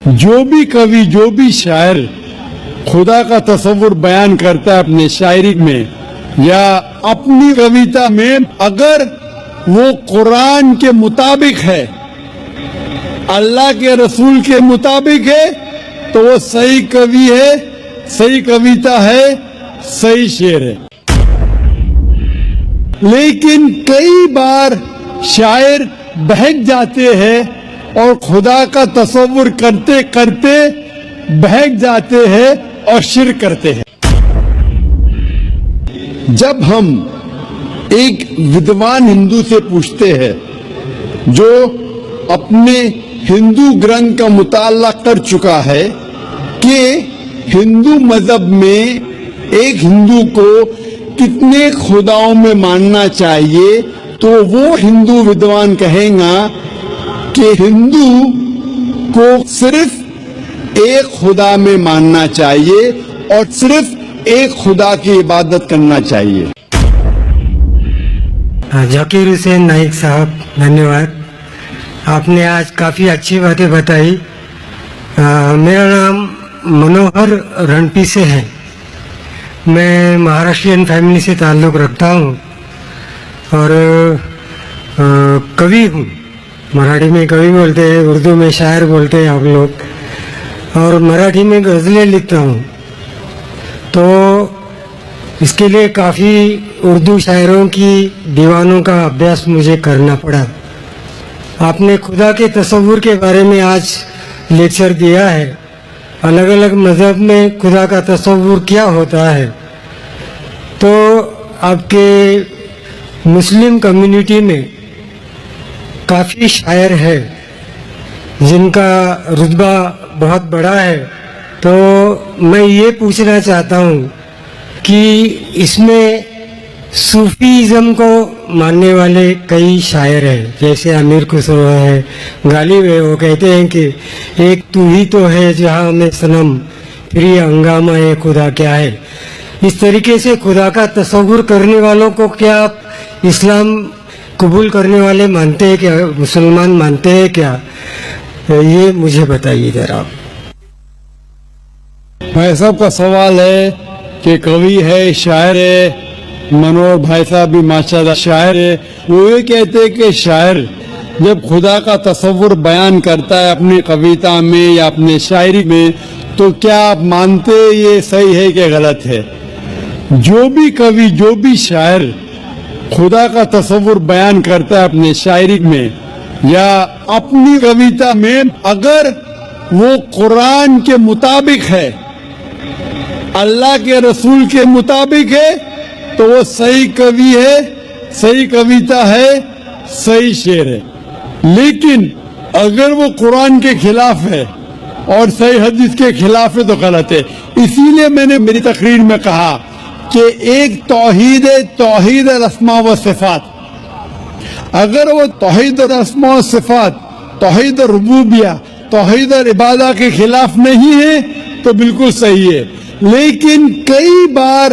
جو بھی کوی جو بھی شاعر خدا کا تصور بیان کرتا ہے اپنے شاعری میں یا اپنی کویتا میں، اگر وہ قرآن کے مطابق ہے، اللہ کے رسول کے مطابق ہے، تو وہ صحیح کوی ہے، صحیح کویتا ہے، صحیح شعر ہے۔ لیکن کئی بار شاعر بہک جاتے ہیں اور خدا کا تصور کرتے کرتے بہک جاتے ہیں اور شرک کرتے ہیں۔ جب ہم ایک ودوان ہندو سے پوچھتے ہیں جو اپنے ہندو گرنتھ کا مطالعہ کر چکا ہے کہ ہندو مذہب میں ایک ہندو کو کتنے خداؤں میں ماننا چاہیے، تو وہ ہندو ودوان کہیں گا کہ ہندو کو صرف ایک خدا میں ماننا چاہیے اور صرف ایک خدا کی عبادت کرنا چاہیے۔ ذکیر حسین نائک صاحب، دھنیہ واد، آپ نے آج کافی اچھی باتیں بتائی۔ میرا نام منوہر رنپی سے ہے، میں مہاراشٹرین فیملی سے تعلق رکھتا ہوں اور کوی ہوں۔ مراٹھی میں کوی بولتے ہیں، اردو میں شاعر بولتے ہیں آپ لوگ، اور مراٹھی میں غزلیں لکھتا ہوں۔ تو اس کے لیے کافی اردو شاعروں کی دیوانوں کا ابھیاس مجھے کرنا پڑا۔ آپ نے خدا کے تصور کے بارے میں آج لیکچر دیا ہے، الگ الگ مذہب میں خدا کا تصور کیا ہوتا ہے۔ تو آپ کے مسلم کمیونٹی میں کافی شاعر ہے جن کا رتبہ بہت بڑا ہے، تو میں یہ پوچھنا چاہتا ہوں کہ اس میں صوفیزم کو ماننے والے کئی شاعر ہیں، جیسے امیر خسرو ہے، غالب ہے، وہ کہتے ہیں کہ ایک تو ہی تو ہے جہاں میں صنم، پھر یہ ہنگامہ ہے خدا کیا ہے۔ اس طریقے سے خدا کا تصور کرنے والوں کو کیا آپ اسلام قبول کرنے والے مانتے ہیں کیا، مسلمان مانتے ہیں کیا؟ یہ مجھے بتائیے ذرا۔ بھائی صاحب کا سوال ہے کہ کوی ہے، شاعر ہے، منوہر بھائی صاحب بھی ماشاءاللہ شاعر ہے، وہ یہ کہتے ہیں کہ شاعر جب خدا کا تصور بیان کرتا ہے اپنی کویتا میں یا اپنے شاعری میں، تو کیا آپ مانتے یہ صحیح ہے کہ غلط ہے؟ جو بھی کوی جو بھی شاعر خدا کا تصور بیان کرتا ہے اپنے شاعری میں یا اپنی کویتا میں، اگر وہ قرآن کے مطابق ہے، اللہ کے رسول کے مطابق ہے، تو وہ صحیح کوی ہے، صحیح کویتا ہے، صحیح شعر ہے۔ لیکن اگر وہ قرآن کے خلاف ہے اور صحیح حدیث کے خلاف ہے تو غلط ہے۔ اسی لیے میں نے میری تقریر میں کہا کہ ایک توحید الاسماء و صفات، اگر وہ توحید الاسماء و صفات، توحید الربوبیہ، توحید العبادہ کے خلاف نہیں ہے تو بالکل صحیح ہے۔ لیکن کئی بار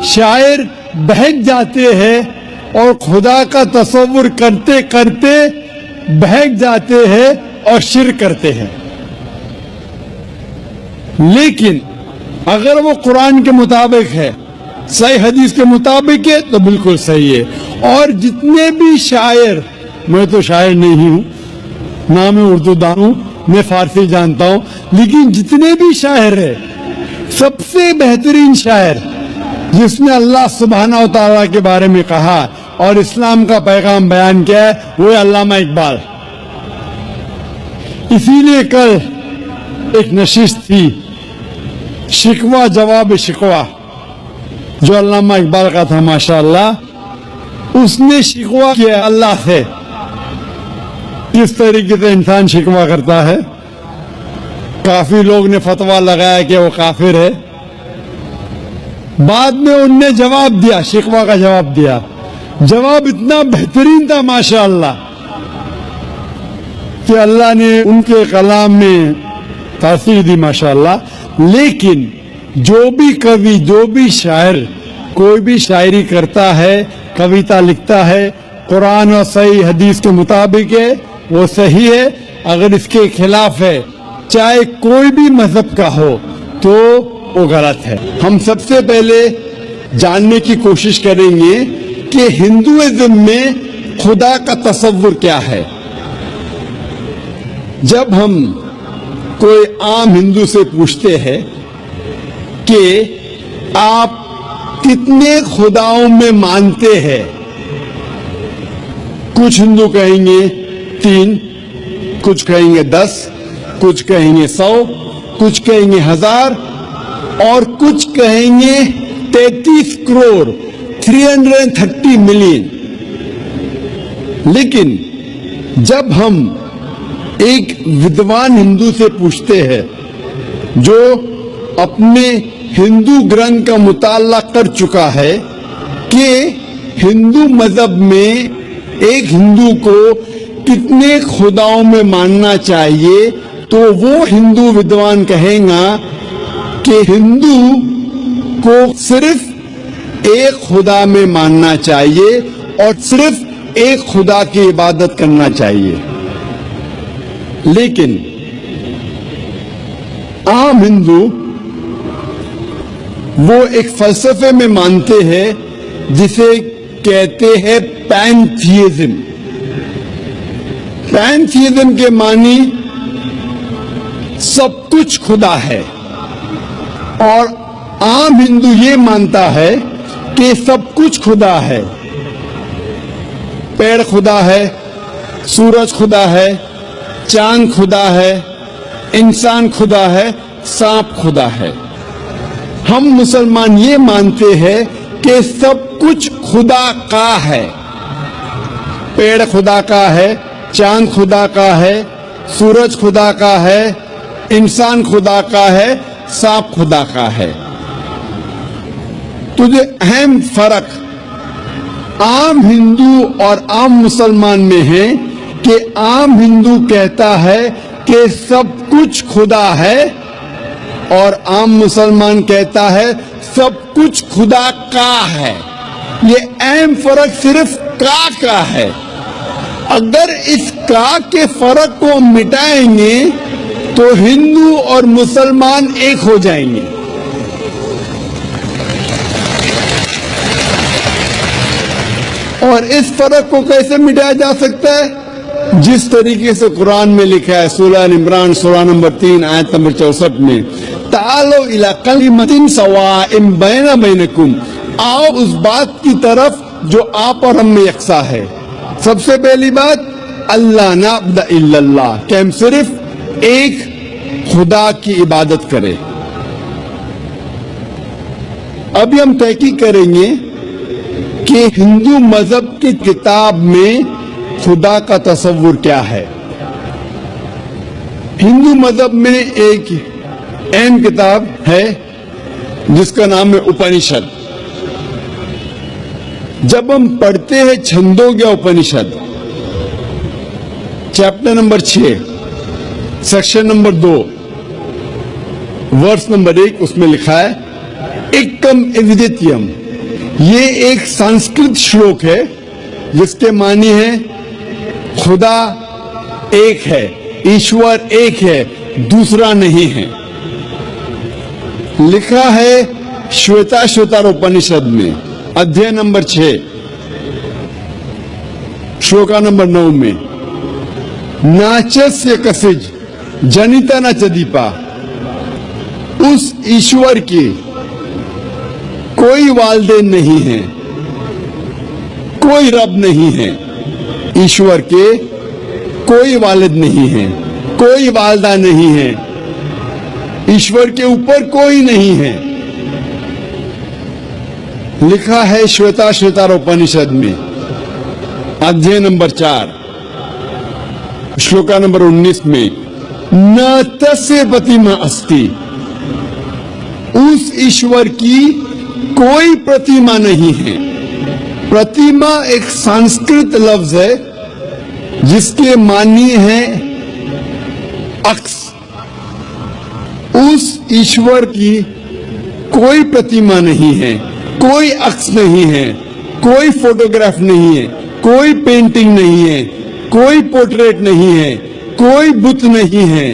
شاعر بہک جاتے ہیں اور خدا کا تصور کرتے کرتے بہک جاتے ہیں اور شرک کرتے ہیں۔ لیکن اگر وہ قرآن کے مطابق ہے، صحیح حدیث کے مطابق ہے تو بالکل صحیح ہے۔ اور جتنے بھی شاعر، میں تو شاعر نہیں ہوں، نہ میں اردو دان ہوں، میں فارسی جانتا ہوں، لیکن جتنے بھی شاعر ہیں، سب سے بہترین شاعر جس نے اللہ سبحانہ و تعالیٰ کے بارے میں کہا اور اسلام کا پیغام بیان کیا ہے، وہ ہے علامہ اقبال۔ اسی لیے کل ایک نشست تھی، شکوہ جواب شکوہ، جو علامہ اقبال کا تھا ماشاءاللہ۔ اس نے شکوہ کیا اللہ سے، کس طریقے سے انسان شکوہ کرتا ہے۔ کافی لوگ نے فتویٰ لگایا کہ وہ کافر ہے، بعد میں ان نے جواب دیا، شکوہ کا جواب دیا، جواب اتنا بہترین تھا ماشاءاللہ کہ اللہ نے ان کے کلام میں تاثیر دی ماشاءاللہ۔ لیکن جو بھی کوی جو بھی شاعر کوئی بھی شاعری کرتا ہے، کویتا لکھتا ہے، قرآن اور صحیح حدیث کے مطابق ہے، وہ صحیح ہے۔ اگر اس کے خلاف ہے چاہے کوئی بھی مذہب کا ہو تو وہ غلط ہے. ہم سب سے پہلے جاننے کی کوشش کریں گے کہ ہندوازم میں خدا کا تصور کیا ہے. جب ہم کوئی عام ہندو سے پوچھتے ہیں کہ آپ کتنے خداؤں میں مانتے ہیں، کچھ ہندو کہیں گے 3، کچھ کہیں گے 10، کچھ کہیں گے 100، کچھ کہیں گے 1000 اور کچھ کہیں گے 33 کروڑ 330 ملین. لیکن جب ہم ایک ودوان ہندو سے پوچھتے ہیں جو اپنے ہندو گرنتھ کا مطالعہ کر چکا ہے کہ ہندو مذہب میں ایک ہندو کو کتنے خداؤں میں ماننا چاہیے، تو وہ ہندو ودوان کہیں گا کہ ہندو کو صرف ایک خدا میں ماننا چاہیے اور صرف ایک خدا کی عبادت کرنا چاہیے. لیکن عام ہندو وہ ایک فلسفے میں مانتے ہیں جسے کہتے ہیں پینتھیزم. پینتھیزم کے معنی سب کچھ خدا ہے، اور عام ہندو یہ مانتا ہے کہ سب کچھ خدا ہے. پیڑ خدا ہے، سورج خدا ہے، چاند خدا ہے، انسان خدا ہے، سانپ خدا ہے. ہم مسلمان یہ مانتے ہیں کہ سب کچھ خدا کا ہے. پیڑ خدا کا ہے، چاند خدا کا ہے، سورج خدا کا ہے، انسان خدا کا ہے، سانپ خدا کا ہے. تو جو اہم فرق عام ہندو اور عام مسلمان میں ہے کہ عام ہندو کہتا ہے کہ سب کچھ خدا ہے اور عام مسلمان کہتا ہے سب کچھ خدا کا ہے. یہ اہم فرق صرف کا ہے. اگر اس کا کے فرق کو مٹائیں گے تو ہندو اور مسلمان ایک ہو جائیں گے. اور اس فرق کو کیسے مٹایا جا سکتا ہے؟ جس طریقے سے قرآن میں لکھا ہے سورہ عمران سورہ نمبر 3 آیت نمبر 64 میں، تعالوا الی کلمۃ سواء بین بینکم، آؤ اس بات کی طرف جو آپ اور ہم میں یکساں ہے. سب سے پہلی بات اللہ نعبد الا اللہ، کہ ہم صرف ایک خدا کی عبادت کریں. ابھی ہم تحقیق کریں گے کہ ہندو مذہب کی کتاب میں خدا کا تصور کیا ہے. ہندو مذہب میں ایک اہم کتاب ہے جس کا نام ہے اپنشد. جب ہم پڑھتے ہیں Chandogya Upanishad chapter number 6 section number 2 verse number 1، اس میں لکھا ہے ایکم ایودیتیم. یہ ایک سنسکرت شلوک ہے جس کے معنی ہے خدا ایک ہے، ایشور ایک ہے، دوسرا نہیں ہے. لکھا ہے شویتا شوتار اپنشد میں ادھیائے نمبر 6 شلوکا نمبر 9 میں، ناچسیہ کسج جنیتا نہ چدیپا، اس ایشور کی کوئی والدین نہیں ہے، کوئی رب نہیں ہے. ایشور کے کوئی والد نہیں ہے، کوئی والدہ نہیں ہے، ایشور کے اوپر کوئی نہیں ہے. لکھا ہے شویتا شوتار اپنشد میں ادھیائے نمبر 4 شلوکا نمبر 19 میں، نہ تسے پتیما استی، اس ایشور کی کوئی پرتیما نہیں ہے. پرتیما ایک سنسکرت لفظ ہے جس کے معنی ہے عکس. اس ایشور کی کوئی پرتیما نہیں ہے، کوئی عکس نہیں ہے، کوئی فوٹوگراف نہیں ہے، کوئی پینٹنگ نہیں ہے، کوئی پورٹریٹ نہیں ہے، کوئی بت نہیں ہے،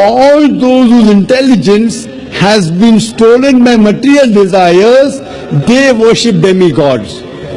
all those whose intelligence has been stolen by material desires, they worship demigods।